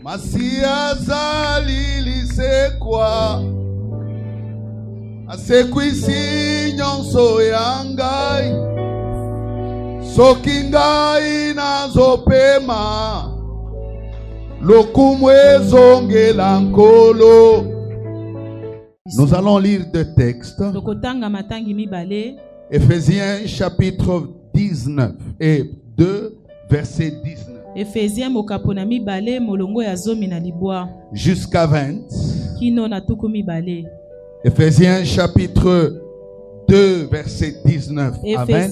Masia zalili sekwa asekwisi nyonso yangai soki ngai nazopema lokumu ezongela nkolo. Nous allons lire deux textes. Éphésiens chapitre 19 et 2 verset 19. Jusqu'à 20. Éphésiens chapitre 2 verset 19 à 20.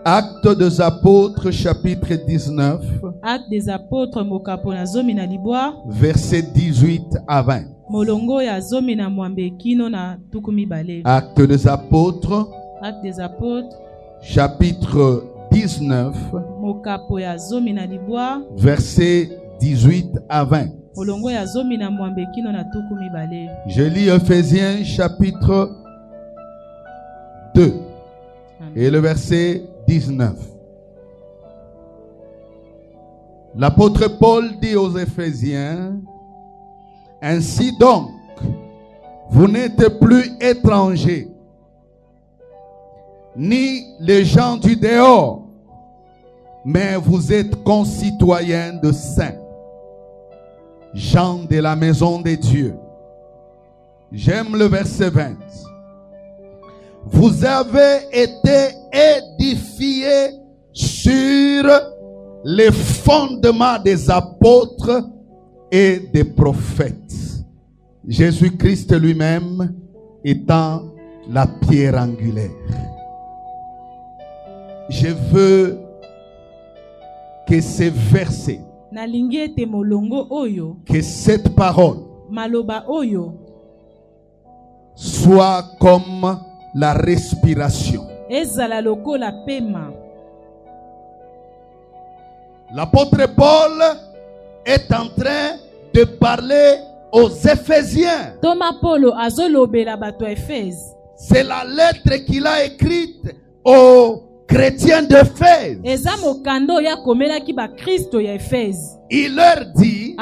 Actes des apôtres chapitre 19. Actes des apôtres verset 18 à 20. Actes des apôtres. Actes des apôtres chapitre 19 verset 18 à 20. Je lis Éphésiens chapitre 2 et le verset 19. L'apôtre Paul dit aux Éphésiens: ainsi donc, vous n'êtes plus étrangers, ni les gens du dehors, mais vous êtes concitoyens de saints, gens de la maison de Dieu. J'aime le verset 20. Vous avez été édifiés sur les fondements des apôtres et des prophètes, Jésus-Christ lui-même étant la pierre angulaire. Je veux que ces versets, que cette parole soit comme la respiration. L'apôtre Paul est en train de parler aux Éphésiens. C'est la lettre qu'il a écrite aux chrétiens d'Éphèse. Il leur dit: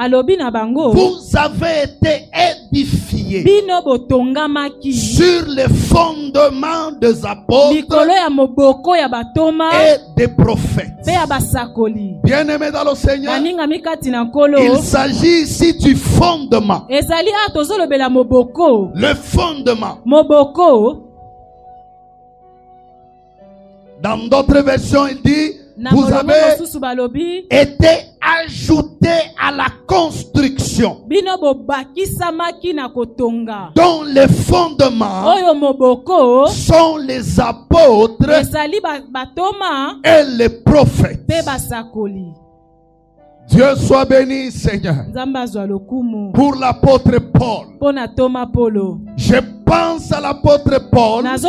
vous avez été édifiés sur les fondements des apôtres et des prophètes. Bien-aimés dans le Seigneur, il s'agit ici du fondement. Le fondement. Dans d'autres versions, il dit: vous avez été ajoutés à la construction dont les fondements sont les apôtres et les prophètes. Dieu soit béni, Seigneur. Pour l'apôtre Paul, je pense à l'apôtre Paul. Ce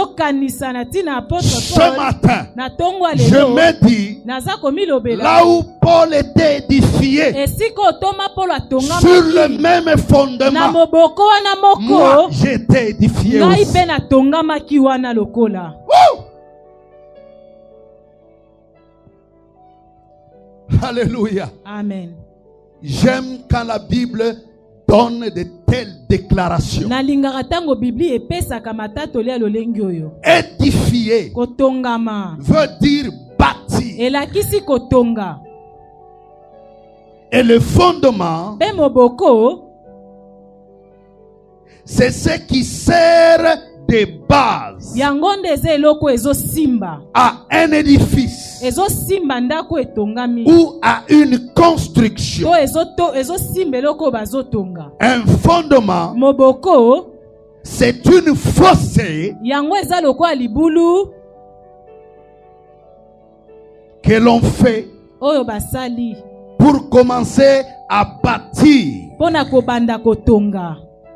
matin, je me dis, là où Paul était édifié sur le même fondement, moi j'étais édifié aussi. Alléluia. Amen. J'aime quand la Bible donne de telles déclarations. Édifier veut dire bâti. Et le fondement, c'est ce qui sert de base à un édifice ou à une construction. Un fondement, c'est une fossée que l'on fait pour commencer à bâtir.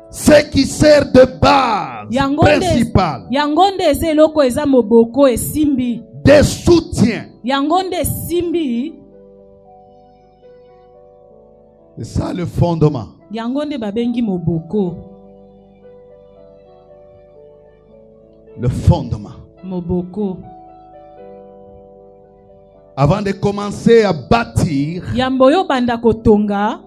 Ce qui sert de base principale, de soutien. C'est ça le fondement. Le fondement. Avant de commencer à bâtir, Yamboyo banda kotonga.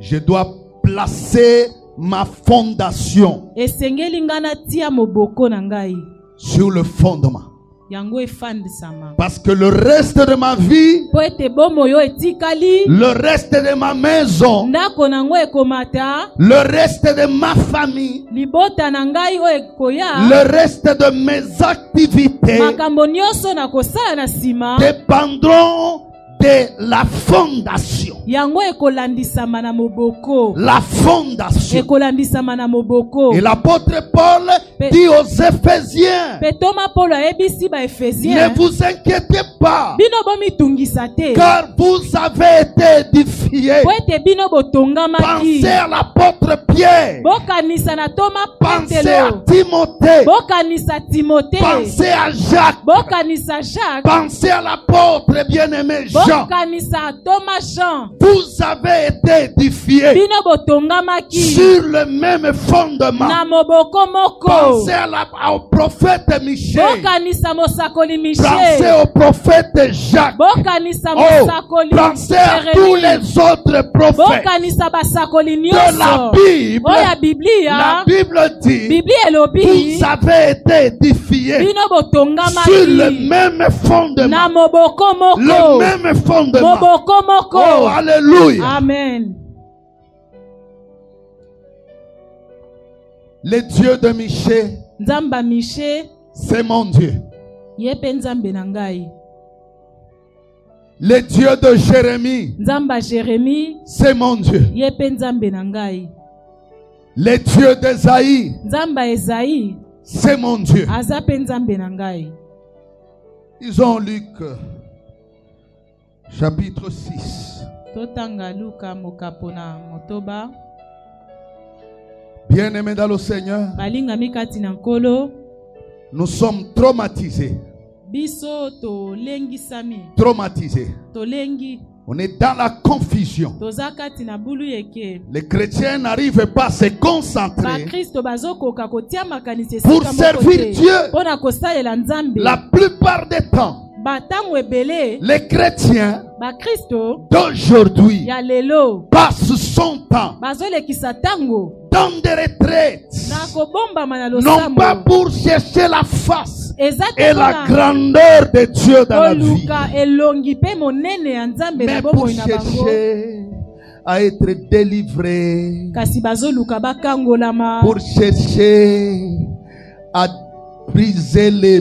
je dois placer ma fondation Esengeli ngana tia moboko na ngai. sur le fondement. Yango efandisama. Parce que le reste de ma vie, Po ete bomo yo etikali. le reste de ma maison, Ndako nango ekomata. le reste de ma famille, Libota na ngai o ekoya. le reste de mes activités Makambo nyonso na kosala na sima. dépendront de la fondation. Yango ekolandisama na moboko. La fondation. Ekolandisama na moboko. Et l'apôtre Paul dit aux Éphésiens, Petoma Paulo ebisi ba ne Ephésiens. vous inquiétez pas, Bino bomi tungisa te. car vous avez été édifiés. Po ete bino botongamaki. Pensez à l'apôtre Pierre. Bokanisa na Toma Pensez à Petelo. Timothée. Bokanisa Timothée. Pensez à Jacques. Bokanisa Jacques. Pensez à l'apôtre bien-aimé Jean. Bokanisa Thomas Jean. Vous avez été édifiés Bino botongamaki. sur le même fondement. Na moboko moko. Pensez au prophète Michel. Bokanisa mosakoli Pensez Michel. au prophète Jacques. Bokanisa Oh, mosakoli pensez à tous les autres prophètes Bokanisa basakoli de la nyonso. Bible. Oya Biblia. La Bible dit, Biblia elobi. vous avez été édifiés Bino sur botongamaki. le même Na fondement. moboko Le moko. même fondement. Moboko moko. Oh, alléluia. Amen. Le Dieu de Michel, Nzamba Michel. c'est mon Dieu. Yepe nzambe na ngai. Le Dieu de Jérémie, Nzamba Jérémie. c'est mon Dieu. Yepe nzambe na ngai. Le Dieu d'Esaïe, Nzamba Esaïe. c'est mon Dieu. Aza pe nzambe na ngai. Ils ont Luc, chapitre 6. Totanga Luka mokapo na motoba. Bien-aimés dans le Seigneur, Balinga mikati na nkolo. nous sommes traumatisés. Biso to lengi sami. Traumatisés. To lengi. On est dans la confusion. Toza kati na bulu yeke. Les chrétiens n'arrivent pas à se Ba concentrer Kristo bazokoka kotia makanisi pour esika moko servir te. Dieu. Pona kosalela nzambe. La plupart des temps, Batango ebele. les chrétiens Ba Kristo d'aujourd'hui ya lelo. passent son temps Bazolekisa tango. dans des retraites, Na kobombama na non pas losambo. pour chercher la face Ezate et la grandeur de Dieu dans la vie, Oluka elongi pe monene ya nzambe na mais pour bomoi na bango. chercher à être délivré, Kasi bazoluka bakangolama. pour chercher à briser les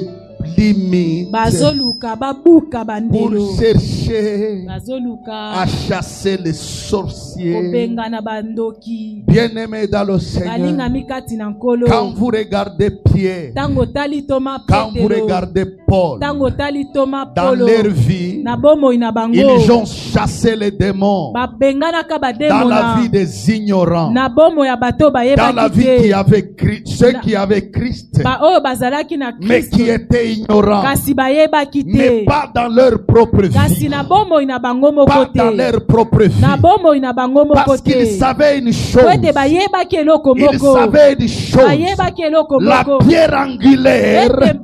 limites, Bazoluka babuka pour bandelo. chercher à Bazoluka chasser les sorciers. kobenga na bandoki. Bien-aimés dans le Seigneur, Balinga mikati na nkolo. quand vous regardez Pierre, Tango tali Toma quand vous Petelo. regardez Paul, Tango tali Toma dans Polo. leur vie, Na bomoi na bango. ils ont chassé les démons Babenganaka dans bademo la na. vie des ignorants, Na bomo ya bato dans la bayebaki vie qui te. avait Christ, ceux qui avaient Christ, Ba oyo bazalaki na mais qui Kristo. étaient ignorants, Kasi bayebaki mais te. pas dans leur propre Kasi vie, na bomoi na bango moko pas dans te. leur propre Na vie, bomoi na bango moko parce qu'ils te. savaient une Po chose, ete bayebaki eloko ils moko. savaient une chose, Bayebaki eloko la moko. pierre angulaire Ete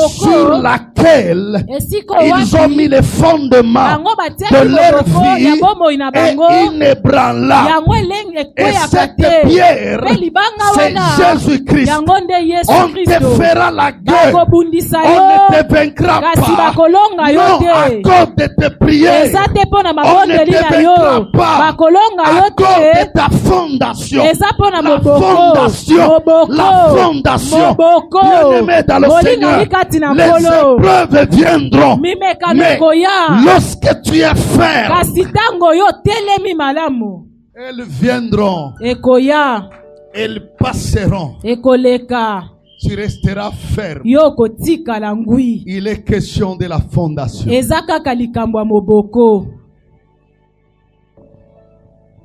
sur moboko. laquelle Esiko ils ont mis wapi. les fondements Bango de batiaki leur moboko ya vie bomoi na et bango. inébranlable. Yango elenge Et ekweyaka cette te. pierre, Pe libanga c'est wana. Jésus-Christ. Yango nde Yesu On te Kristo. fera la guerre. Bakobundisa On ne yo. te vaincra Kasi pas. bakolonga yo Non, à te. cause de tes prières. Eza te mpo na On ne mabondeli te na vaincra yo. pas. Bakolonga À yo cause de te. ta fondation. Eza mpo na La moboko. fondation. Moboko. La fondation. Moboko. Bien-aimés dans le Molinga Seigneur, mikati na les nkolo. épreuves viendront. Mimeka Mais koya. lorsque tu es ferme, Kasi tango yo telemi malamu. elles viendront. Ekoya. Elles passeront. Ekoleka. Tu resteras ferme. Yo kotikala ngwi. Il est question de la fondation. Eza kaka likambo ya moboko.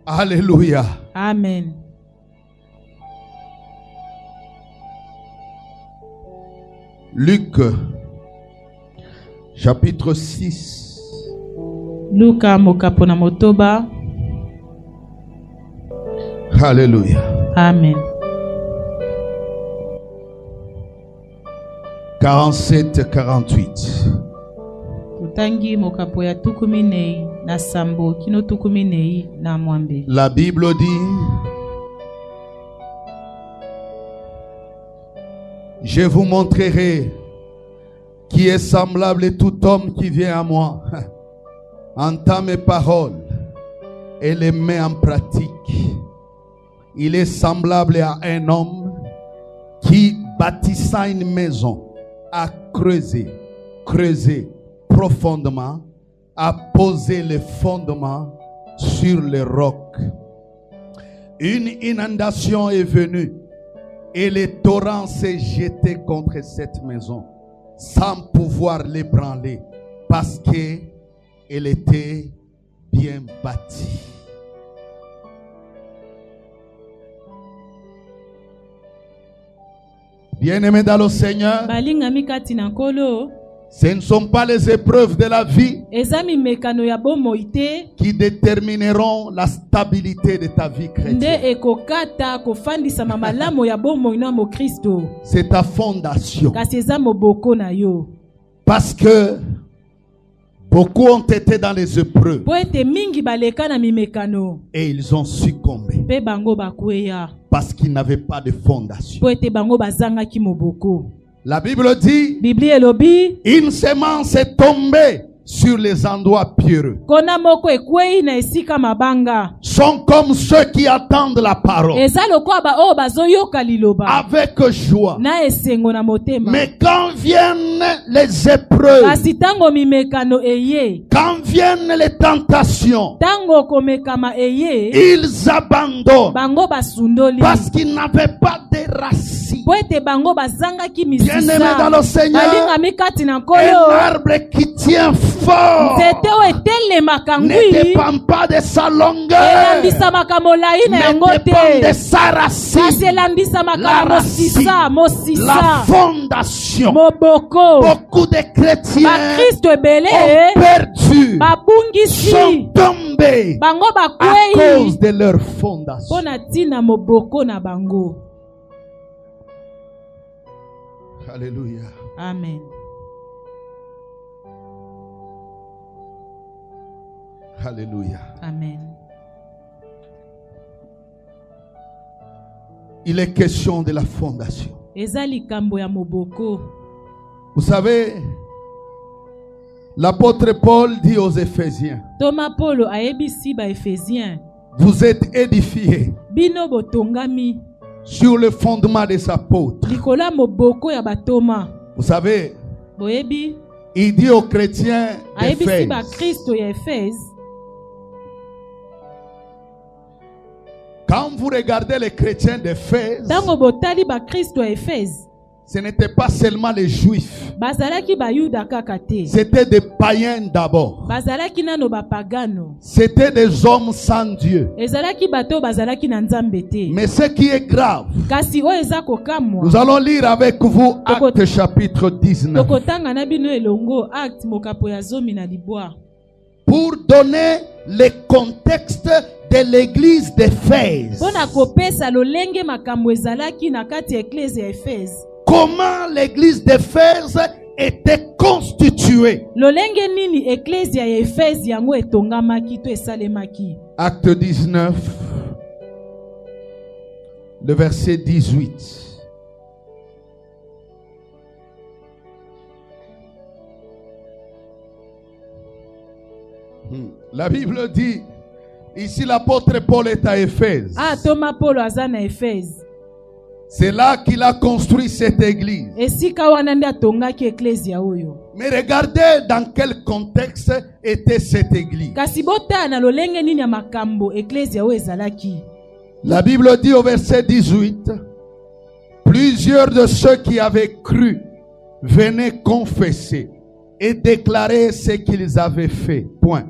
Alléluia. Amen. Luc, chapitre 6. Luka mokapo na motoba. Alléluia. Amen. 47, 48. Totangi mokapo ya tukumi nei na sambo kino tukumi nei na mwambe. La Bible dit, je vous montrerai qui est semblable à tout homme qui vient à moi, entend mes paroles et les met en pratique. Il est semblable à un homme qui, bâtissant une maison, a creusé profondément, a posé les fondements sur le roc. Une inondation est venue et les torrents s'est jeté contre cette maison sans pouvoir l'ébranler parce qu'elle était bien bâtie. Bien-aimés dans le Seigneur, Balingami kati na nkolo, ce ne sont pas les épreuves de la vie ezami mekano ya bomoi te qui détermineront la stabilité de ta vie nde chrétienne. ekokata kofandisama malamu ya bomoi na mokristo, C'est ta fondation. kasi eza moboko na yo. Parce que beaucoup ont été dans les épreuves Po ete mingi baleka na mimekano et ils ont succombé pe bango bakweya parce qu'ils n'avaient pas de fondation. po ete bango bazangaki moboko. La Bible dit, Bibli elobi une semence est tombée sur les endroits pierreux. kona moko ekwei na esika mabanga, Sont comme ceux qui attendent la parole eza lokola ba oyo bazoyoka liloba avec joie. na esengo na motema. Mais quand viennent les épreuves, Kasi tango mimekano eye, quand viennent les tentations, tango komekama eye, ils abandonnent bango basundoli parce qu'ils n'avaient pas de racines. po ete bango bazangaki Bien-aimé dans misisa. le Seigneur, Balingami kati na un nkolo, arbre qui tient fort nzete oyo etelemaka ne ngwi dépend pas de sa longueur, elambisamaka molai na mais yango dépend de te, sa kasi racine. elambisamaka La na racine, mosisa la mosisa fondation. moboko. Beaucoup de chrétiens Bakristo ont ebele perdu, babungisi sont tombés bango à bakwei cause de leur fondation. mpo na ntina moboko na bango. Alléluia. Amen. Alléluia. Amen. Il est question de la fondation. Eza likambo ya moboko. Vous savez, l'apôtre Paul dit aux Éphésiens, Thomas Paulo ayebisi ba Ephésien, vous êtes édifiés bino botongami sur le fondement des apôtres. likola moboko ya batoma. Vous savez, Boyebi il dit aux chrétiens ayebisi ba d'Éphèse, Kristo ya Efese, quand vous regardez les chrétiens d'Éphèse, tango botali ba Kristo ya Efese, ce n'était pas seulement les juifs, bazalaki bayuda kaka te, c'était des païens d'abord. bazalaki nano bapagano, C'était des hommes sans Dieu. ezalaki bato bazalaki na nzambe te. Mais ce qui est grave, Kasi oyo eza kokamwa, nous allons lire avec vous Actes chapitre 19 tokotanga na bino elongo Acte mokapo ya 10 pour donner le contexte de l'église d'Éphèse. mpona kopesa lolenge makambo ezalaki na kati ya eklese ya Efese. Comment l'église d'Éphèse était constituée. Lolenge nini eklese ya Efese yango etongamaki to esalemaki. Acte 19, le verset 18. La Bible dit, ici l'apôtre Paul est à Éphèse. Ah, Thomas Paulo aza na Efese. C'est là qu'il a construit cette église. Esika wana nde atongaki eklese ya oyo. Mais regardez dans quel contexte était cette église. Kasi botala na lolenge nini ya makambo eklese ya oyo ezalaki. La Bible dit au verset 18, plusieurs de ceux qui avaient cru venaient confesser et déclarer ce qu'ils avaient fait. Point.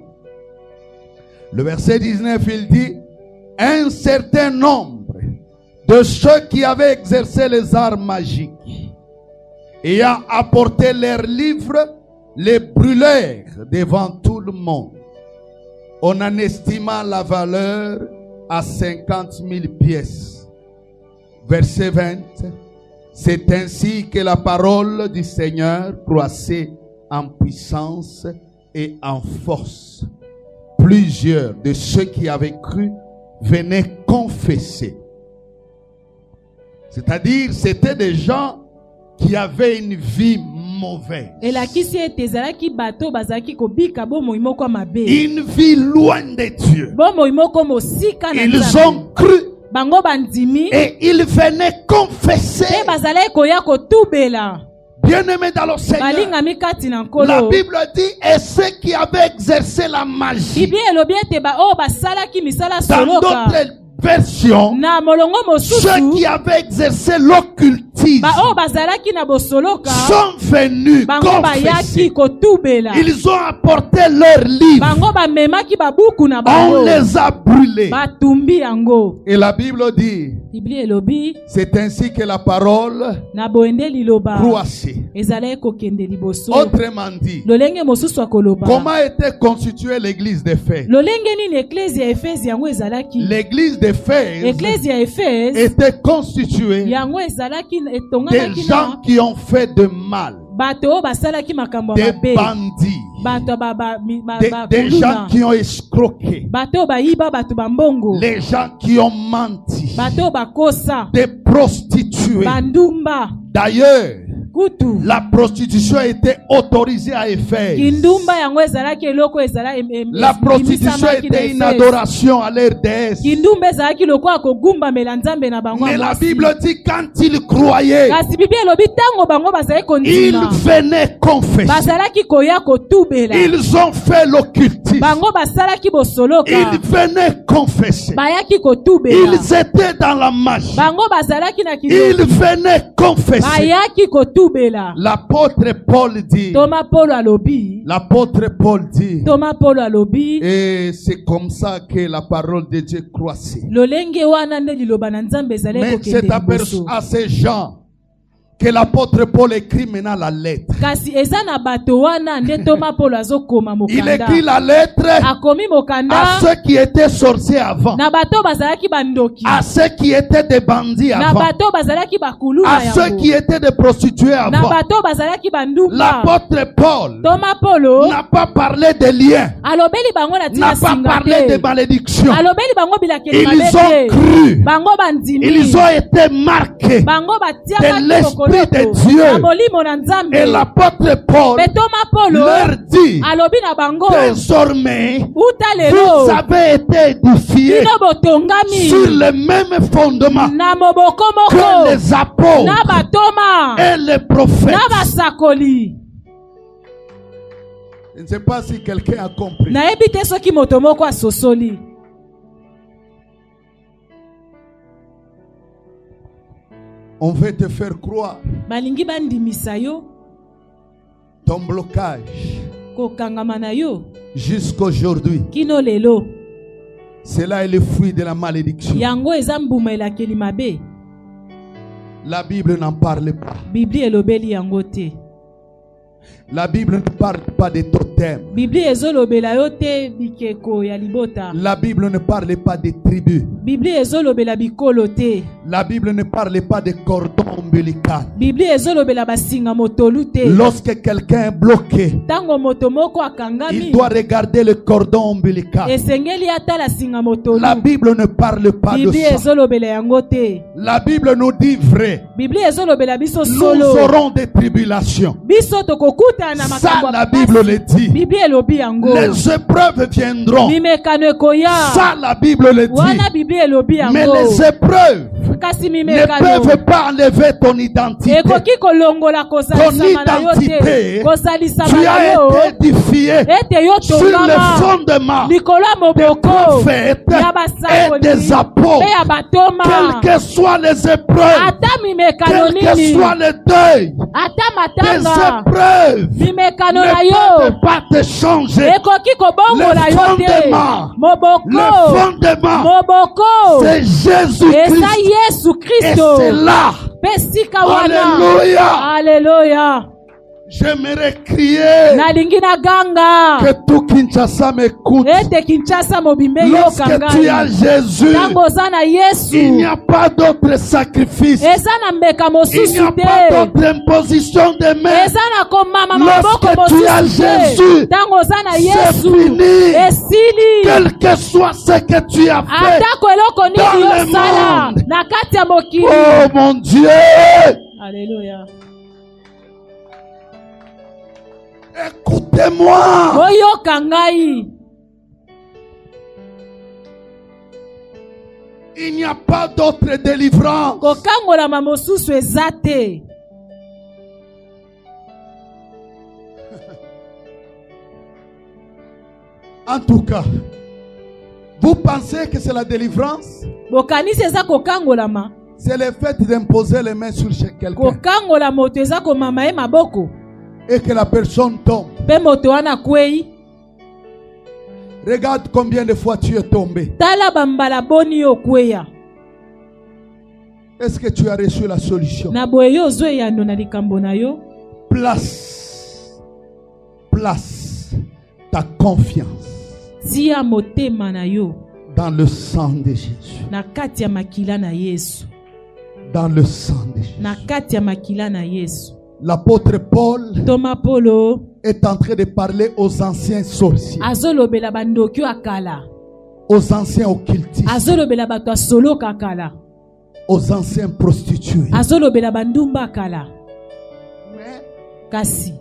Le verset 19, il dit, un certain nombre de ceux qui avaient exercé les arts magiques, ayant apporté leurs livres, les brûlèrent devant tout le monde. On en estima la valeur à 50 000 pièces. Verset 20. C'est ainsi que la parole du Seigneur croissait en puissance et en force. Plusieurs de ceux qui avaient cru venaient confesser. C'est-à-dire, c'était des gens qui avaient une vie mauvaise. Une vie loin de Dieu. Ils ont cru et ils venaient confesser. Bien-aimés dans le Seigneur, la Bible dit, et ceux qui avaient exercé la magie, dans d'autres versions, ceux qui avaient exercé l'occultisme sont venus confesser. Ils ont apporté leurs livres. On les a brûlés. Et la Bible dit, c'est ainsi que la parole croissait. Autrement dit, comment était constituée l'église d'Éphèse? L'église d'Éphèse était constituée des gens qui ont fait de mal, des bandits, des gens qui ont escroqué, les gens qui ont menti, des prostituées. D'ailleurs, la prostitution était autorisée à Éphèse. La prostitution était une adoration à leur déesse. Mais la Bible dit, quand ils croyaient, ils venaient confesser. Ils ont fait l'occultisme. Ils venaient confesser. Ils étaient dans la magie. Ils venaient confesser. L'apôtre Paul dit, et c'est comme ça que la parole de Dieu croissait. Mais c'est à ces gens que l'apôtre Paul écrit maintenant la lettre. Il écrit la lettre à ceux qui étaient sorciers avant, à ceux qui étaient des bandits avant, à ceux qui étaient des prostituées avant. L'apôtre Paul n'a pas parlé de liens, n'a pas parlé de malédictions. Ils ont cru, ils ont été marqués de l'esprit de Dieu. Et l'apôtre Paul leur dit, désormais, vous avez été édifiés sur le même fondement que les apôtres et les prophètes. Je ne sais pas si quelqu'un a compris. On veut te faire croire ton blocage jusqu'aujourd'hui. Cela est le fruit de la malédiction. La Bible n'en parle pas. La Bible ne parle pas de totems. La Bible ne parle pas de tribus. La Bible ne parle pas de cordon ombilical. Lorsque quelqu'un est bloqué, il doit regarder le cordon ombilical. La Bible ne parle pas de ça. La Bible nous dit vrai. Nous aurons des tribulations. Ça, la Bible le dit. Les épreuves viendront. Ça, la Bible le dit. Mais les épreuves ne peuvent pas enlever ton identité. Ton identité, tu as été édifié sur le fondement des prophètes et des apôtres. Quelles que soient les épreuves, quel que soit le deuil, les épreuves ne peuvent pas te changer. Le fondement, c'est Jésus-Christ. Et c'est là. Alléluia. Alléluia. J'aimerais crier nalingi na ganga que tout Kinshasa m'écoute. ete Kinshasa mobimbe Lorsque tu as Jésus, tango oza na Yesu il n'y a pas d'autre sacrifice. eza na mbeka Il n'y mosusu a pas te d'autre imposition de main. eza na komama maboko Lorsque tu as mosusu Jésus, te tango oza na c'est Yesu fini. esili Quel que soit ce que tu as fait. atako eloko dans nini le yosala monde. na kati ya mokili. Oh mon Dieu. Alléluia. Écoutez-moi. Boyoka ngai. Il n'y a pas d'autre délivrance. Kokangolama mosusu eza te. En tout cas, vous pensez que c'est la délivrance? Bokanisi eza kokangolama. C'est le fait d'imposer les mains sur quelqu'un Kokangola moto eza komama ye maboko. et que la personne tombe. Pe moto wana kwei. Regarde combien de fois tu es tombé. Tala bambala boni yo kweya. Est-ce que tu as reçu la solution? Na boye yo zwe yando na likambo na yo. Place ta confiance Tia motema na yo dans le sang de Jésus. na kati ya makila na Yesu. Dans le sang de Jésus. Na kati ya makila na Yesu. L'apôtre Paul Thomas Polo est en train de parler aux anciens sorciers, azolobela bandokyo akala. aux anciens occultistes, Azolobela bato solo kakala. aux anciens prostituées, Azolobela bandumba akala. mais Kasi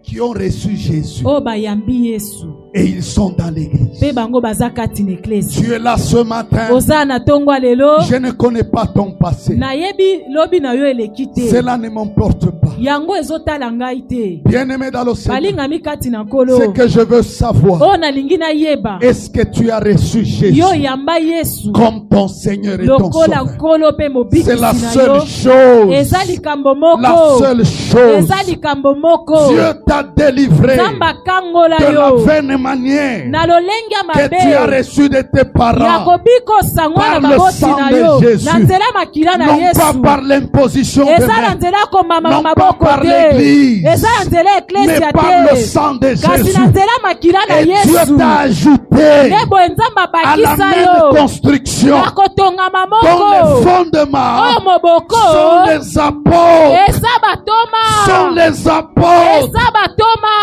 qui ont reçu Jésus o bayambi Yesu. et ils sont dans l'église. Pe bango bazakati na eklesi. Tu es là ce matin. Ozana tongwa lelo. Je ne connais pas ton passé. Na yebi lobi na yo elekite. Cela ne m'importe pas. Yango ezotala ngai te. Bien-aimé dans le Seigneur, Balinga mikati na kolo. ce que je veux savoir, O nalingi na yeba. est-ce que tu as reçu Jésus Yo yamba Yesu. comme ton Seigneur et ton Lokola Sauveur? kolo pe mobiki C'est la na seule yo. chose. Eza likambo moko. La seule chose. Eza likambo moko. Dieu t'a délivré Zamba kangola de la yo. vaine manière Na lolenge ya que tu as mabe. reçu de tes parents. Yakobiko sangwa Par na le maboti sang na de yo. Jésus. Na nzela makila na Non pas Yesu. par l'imposition de Eza na main, nzela komama non pas maboko par te. l'église, Eza na nzela mais eklesia par le te. sang de Kasi Jésus. na nzela makila na Et Dieu Yesu. t'a ajouté Nebo nzamba à la bakisa même yo. construction Na kotongama dont les moko. fondements Oyo moboko. sont les apôtres. Eza batoma. Sont les apôtres. Eza batoma.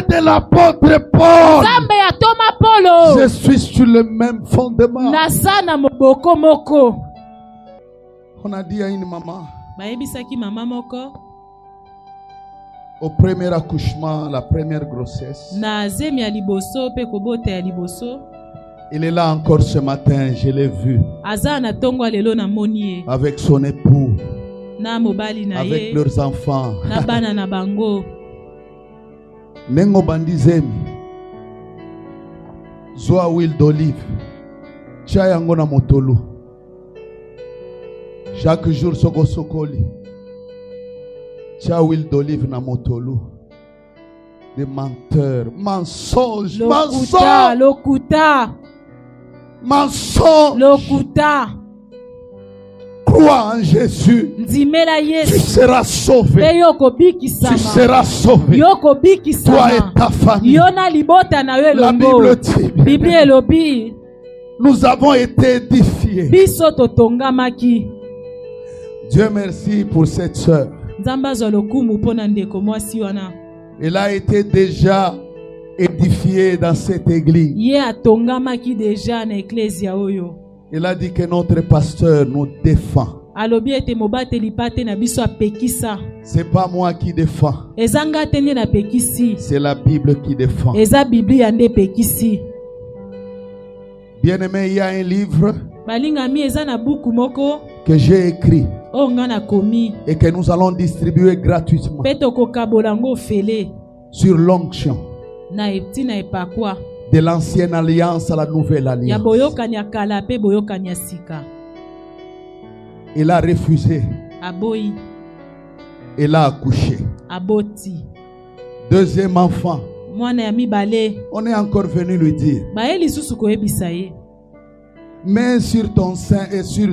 Dieu de l'apôtre Paul. Nzambe ya Toma Polo. Je suis sur le même fondement. Naza na moboko moko. On a dit à une maman, Bayebisaki mama moko. au premier accouchement, la première grossesse, Na zemi ya liboso pe kobota ya liboso. il est là encore ce matin, je l'ai vu, Aza na tongwa lelo na moni ye. avec son époux, Na mobali na avec ye. leurs enfants. Na bana na bango. Nengo bandizemi, zoa huile d'olive, tia yango na motolo. Chaque jour soko sokoli, tia huile d'olive na motolo. Des menteurs, mensonges, Lokuta, mensonges, lokuta, mensonges. lokuta. Crois en Jésus, Nzimela tu Yesu. seras sauvé. Pe yoko Tu bikisama. seras sauvé. Yoko Toi bikisama. et ta famille. Yona libota na yo La elongo. Bible dit, Bible elobi. nous avons été édifiés. Biso totongamaki. Dieu merci pour cette sœur. Nzamba zwa lokumu mpona ndeko mwasi wana. Elle a été déjà édifiée dans cette église. Ye atongamaki deja na eklesia oyo. Elle a dit que notre pasteur nous défend. Alobi ete mobateli pate na biso apekisa. C'est pas moi qui défends. Ezanga te nde na pekisi. C'est la Bible qui défend. Eza Biblia nde pekisi. Bien-aimé, il y a un livre Balingami eza na buku moko. que j'ai écrit O nga na komi. et que nous allons distribuer gratuitement Pe tokokabola ngo fele. sur l'onction Na etina epakwa. de l'ancienne alliance à la nouvelle Ya alliance. boyokani ya kala pe boyokani ya sika. Il a refusé. Aboyi. Elle a accouché. Aboti. Deuxième enfant. Mwana ya mibale. On est encore venu lui dire, Baye lisusu koyebisa ye. Mets sur ton sein et sur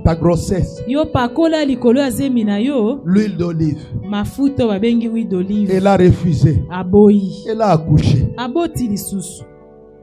ta grossesse Yo pakola likolo ya zemi na yo l'huile d'olive. mafuta babengi huile d'olive. Elle a refusé. Aboyi. Elle a accouché. Aboti lisusu.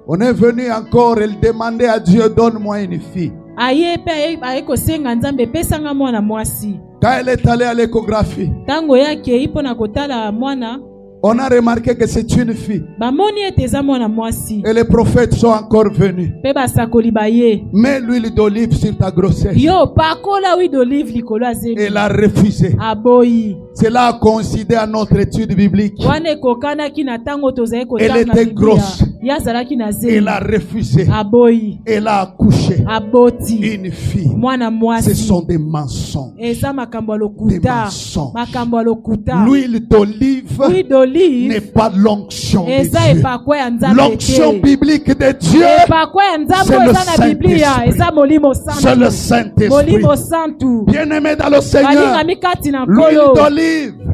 On est venu encore, elle demandait à Dieu, donne-moi une fille. Aye pe aye kosenga nzambe pesanga mwana mwasi. Quand elle est allée à l'échographie, Tango yake ipo na kotala mwana, on a remarqué que c'est une fille. bamoni ete eza mwana mwasi. Et les prophètes sont encore venus. Pe basakoli baye. Mets l'huile d'olive sur ta grossesse. Yo pakola huile d'olive likolo ya zemi. Elle a refusé. Aboyi. Cela a coïncidé à notre étude biblique. Wane kokana kina tango tozaye Elle kotanga na était Biblia. grosse. Yazalaki na zemi. Elle a refusé. Aboyi. Elle a accouché. Aboti. Une fille. Mwana Ce mwasi. sont des mensonges. Eza makambo ya Des lokuta. mensonges. Makambo ya lokuta. L'huile d'olive Huile d'olive. n'est pas l'onction de Eza Dieu. epakwa ya nzambe L'onction te. biblique de Dieu, Epakwa ya nzambe c'est le eza na Biblia. Saint-Esprit. Eza molimo c'est le santu. Saint-Esprit. Molimo santu. Bien-aimé dans le Seigneur, Balingami kati na l'huile nkolo. d'olive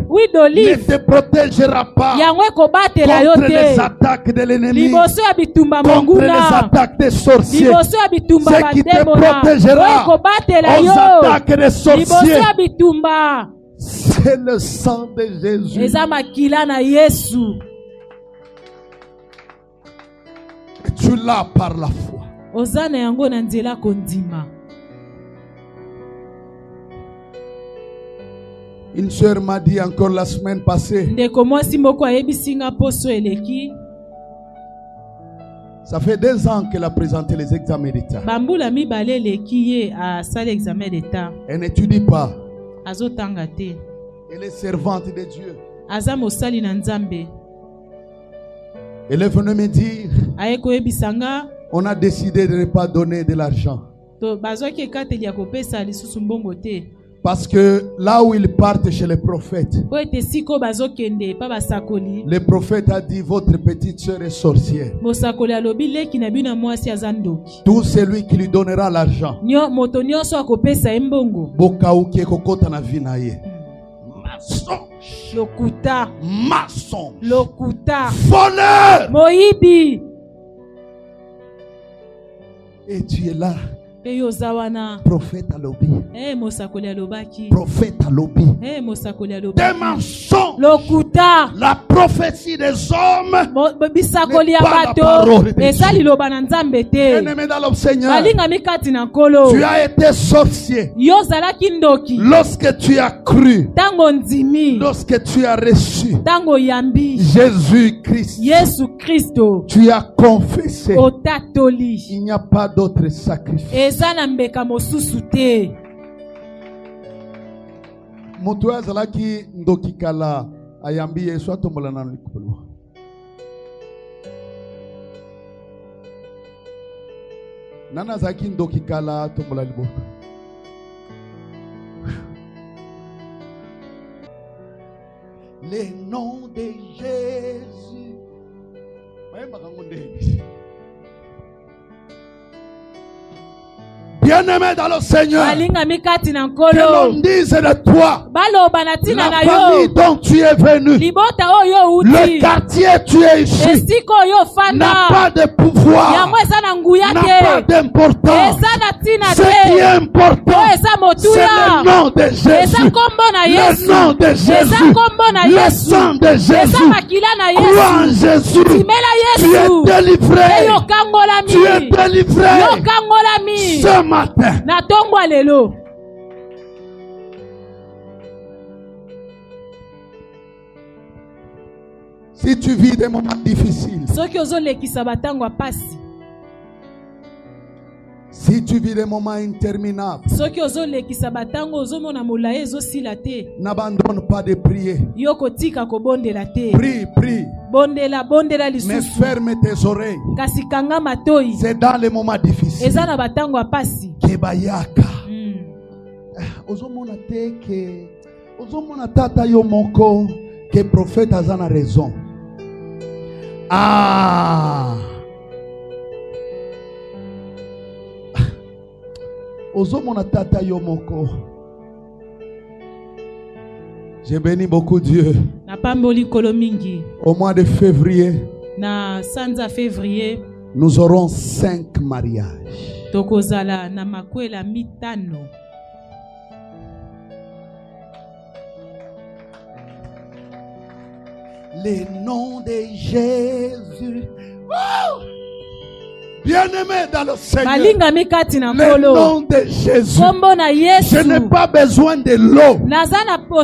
Huile ne d'olive. te protégera pas Yango ekobatela yo contre les te. attaques de l'ennemi, Liboso ya bitumba contre les monguna. attaques des sorciers. Liboso ya bitumba Ce qui te bademona. protégera Oyo ekobatela aux yo. attaques des Liboso sorciers, ya bitumba. c'est le sang de Jésus. Eza makila na Yesu. Et tu l'as par la foi. Oza na yango na nzela kondima. Une sœur m'a dit encore la semaine passée, Ndeko mwasi moko ayebisinga poso eleki. ça fait 2 ans qu'elle a présenté les examens d'État. Bambula mibale eleki ye asala examen d'état. Elle n'étudie pas. Azotanga te. Elle est servante de Dieu. Aza mosali na nzambe. Elle est venue me dire, Aye koyebisanga on a décidé de ne pas donner de l'argent. to bazwaki ekateli ya kopesa lisusu mbongo te. Parce que là où ils partent chez les prophètes, Po ete siko bazokende pa basakoli. le prophète a dit, votre petite sœur est sorcière. Mosakoli alobi leki na bino mwasi aza ndoki. Tout celui qui lui donnera l'argent, Moto nyonso akopesa ye mbongo. bokauki ekokota na vie na ye. Mensonge. Lokuta. Mensonge. Lokuta. Voleur. Moyibi. Et tu es là. Pe yo oza wana. Prophète à l'obé. Mosakoli alobaki. Prophète à l'obé. Mosakoli Des alobaki. mensonges. Lokuta. La prophétie des hommes. Bisakoli ya n'est pas la bato. parole de Eza Dieu. liloba na nzambe te. Bien-aimé dans le Seigneur, Balingami kati na nkolo. tu as été sorcier Yo ozalaki ndoki. lorsque tu as cru, Tango ndimi. lorsque tu as reçu Tango yambi. Jésus-Christ. Yesu Kristo. Tu as confessé. Otatoli. Il n'y a pas d'autre sacrifice. Eza na mbeka mosusu te. Moto azalaki ndoki kala ayambi Yesu atombola na likolo. Nana azalaki ndoki kala atombola liboko. Le nom de Jésus. Bien-aimé dans le Seigneur, Balingami kati na que nkolo. l'on dise de toi, Baloba na tina la na famille yo. dont tu es venu, Libota oyo le uti. quartier tu es ici, Esiko oyo n'a pas fanda. de pouvoir, Yango eza na nguya n'a pas te. d'importance. Eza na tina Ce qui est te. important, Oyo eza c'est motuya. le nom de Eza Jésus, kombo na le Yesu. nom de Eza Jésus, kombo na le Yesu. sang de Eza Jésus. makila na Crois en Yesu. Jésus, Timela tu es Yesu. délivré, Yo kangolami. tu es délivré Yo kangolami. ce matin. Na tongwa lelo. Si tu vis des moments difficiles, Soki ozolekisa batango ya pasi. si tu vis des moments interminables, Soki ozolekisa batango ozomona molayi ezosila te. n'abandonne pas de prier. Yo kotika kobondela te. Prie, prie, Bondela mais lisusu. ferme tes oreilles. Kasi kanga matoi. C'est dans les moments difficiles Eza na batango ya pasi. que bayaka. Mm. Ozomona te ke ozomona tata yo moko que prophète aza na raison. Ah, ozomona tata yo moko. J'ai béni beaucoup Dieu. Na pamboli kolo mingi. Au mois de février, Na sanza février. nous aurons 5 mariages. Tokozala na makwela mitano. Le nom de Jésus. Oh! Bien-aimé dans le Seigneur, le nom de Jésus. Je n'ai pas besoin de l'eau.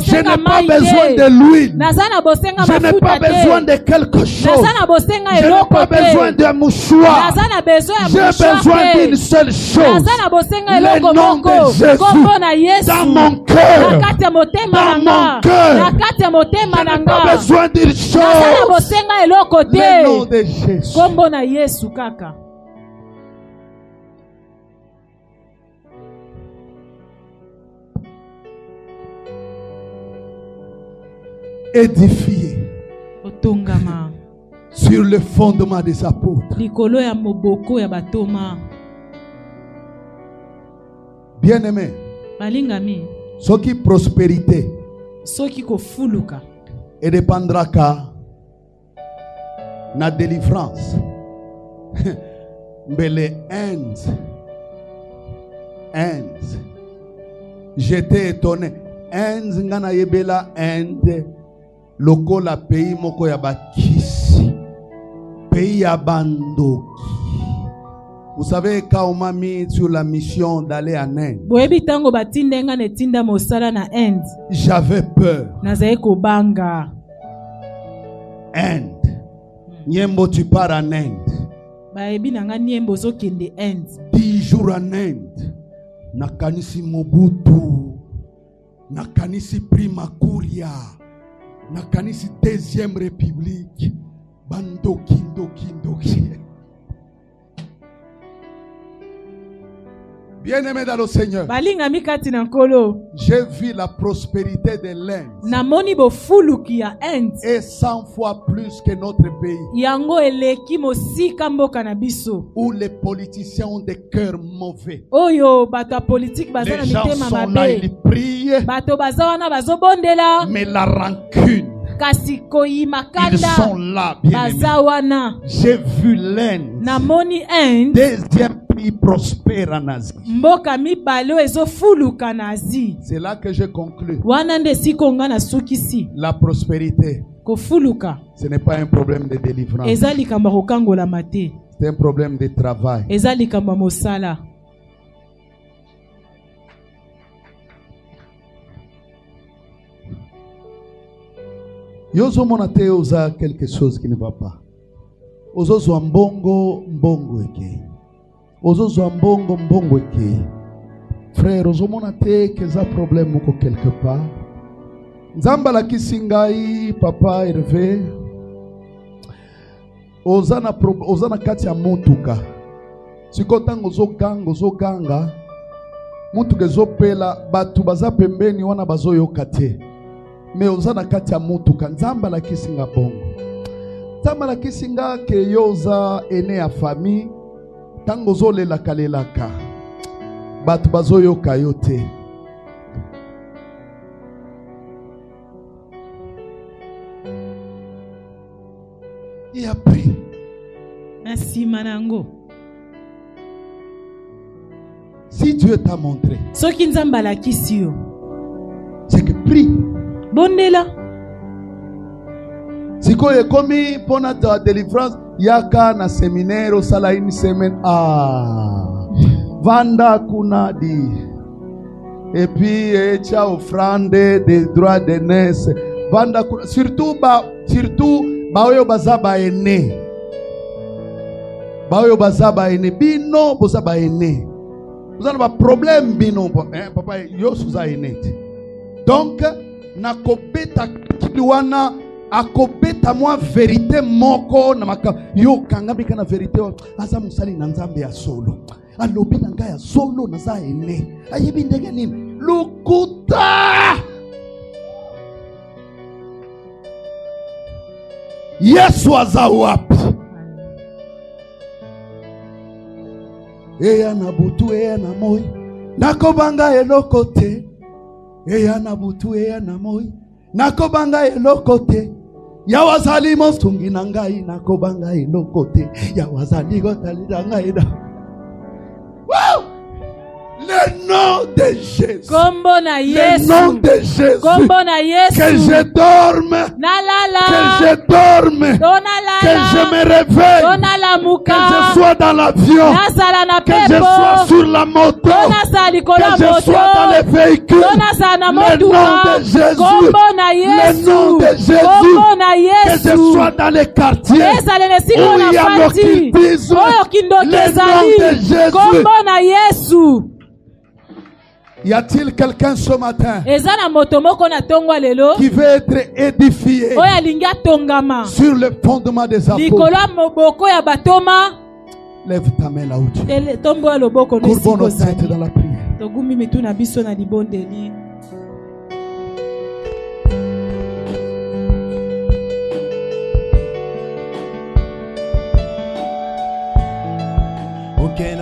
Je n'ai pas besoin de l'huile. Je n'ai pas besoin de quelque chose. Je n'ai pas besoin d'un mouchoir. J'ai besoin d'une seule chose. Le nom de Jésus dans mon cœur. Dans mon cœur. Je n'ai pas besoin d'une chose. Le nom de Jésus. Édifié sur le fondement des apôtres. Bien-aimé, ce qui prospérité et dépendra qu'à la délivrance. Mais les Inde, j'étais étonné. Inde, ngana yebela Inde. Lokola pays moko ya bakisi, pays ya bandoki. Vous savez quand on m'a mis sur la mission d'aller en Inde, j'avais peur. Inde, nyembo tu pars en Inde. 10 jours en Inde. Nakanisi Mobutu, nakanisi Prima Kuria. Nakanisi Deuxième République. Bandoki. Bien-aimé dans le Seigneur, j'ai vu la prospérité de l'Inde. Et 100 fois plus que notre pays. Où les politiciens ont des cœurs mauvais. Les gens sont là, ils prient. Mais la rancune, ils sont là, bien-aimés. J'ai vu l'Inde. Deuxième pays prospère en Asie. C'est là que je conclus. La prospérité, ce n'est pas un problème de délivrance. C'est un problème de travail. Yozo monate oza quelque chose qui ne va pas. Ozo mbongo eke. Ozo mbongo eke. Frère, ozo monate que ça problème moko quelque part. Nzamba la kisingai papa Hervé. Ozana kati ya mutuka. Sikotango ozo ganga. Mutuka zopela batu baza pembeni wana bazo yokate. Mais ozana kati ya mutuka. Nzamba la kisinga bongo. Nzamba la kisinga ke yoza ene ya famille. Tango zole la kalelaka. Batu bazo yokayote. Et après, merci Manango. Si Dieu t'a montré, c'est que prie. Bondela. Si ko ekomi pona ta délivrance yaka na séminaire au sala une semaine vanda kunadi et puis echa offrande des droits de naissance vanda kuna, surtout baoyo bazaba ene bino bozaba ene vous avez un problème bino papa yo suza ene donc nakobeta kiwana akobeta moi vérité moko na maka yo kangabika na vérité asa musali na nzambe ya solo alobi na ngai ya solo na za ene ayebi ndenge nini lukuta Yesu aza wapi? Eya na butu eya na moi nakobanga eloko te. Eya na butu eya na moi nakobanga eloko te. Ya wazali mosungi na ngai nakobanga eloko te. Ya wazali gotali na ngai na Le nom de Jésus. Kombo na Le Yesu. nom de Jésus. Kombo na Yesu. Que je dorme. Nalala. Que je dorme. Tonalala. Que je me réveille. Tonalamuka. Que je sois dans l'avion. Nasala na Que je pepo. sois sur la moto. Tonasala likolo Que je moto. sois dans les véhicules. Tonasala na Le nom motuka. de Jésus. Kombo na Le Yesu. nom de Jésus. Kombo na Que je Yesu. sois dans les quartiers Ezala na esika où na il y a fandi. l'occultisme. Oyo kindoki Le nom de ezali. Jésus. Kombo na Yesu. Y a-t-il quelqu'un ce matin Eza na moto moko na tongwa lelo. qui veut être édifié Oyo alingi atongama. sur le fondement des Likolo apôtres? ya moboko ya batoma. Lève ta main là où tu es. Tombo ya loboko no Courbons nos esika têtes ozali. dans la prière. Togumi mitu na biso na libondeli. Aucun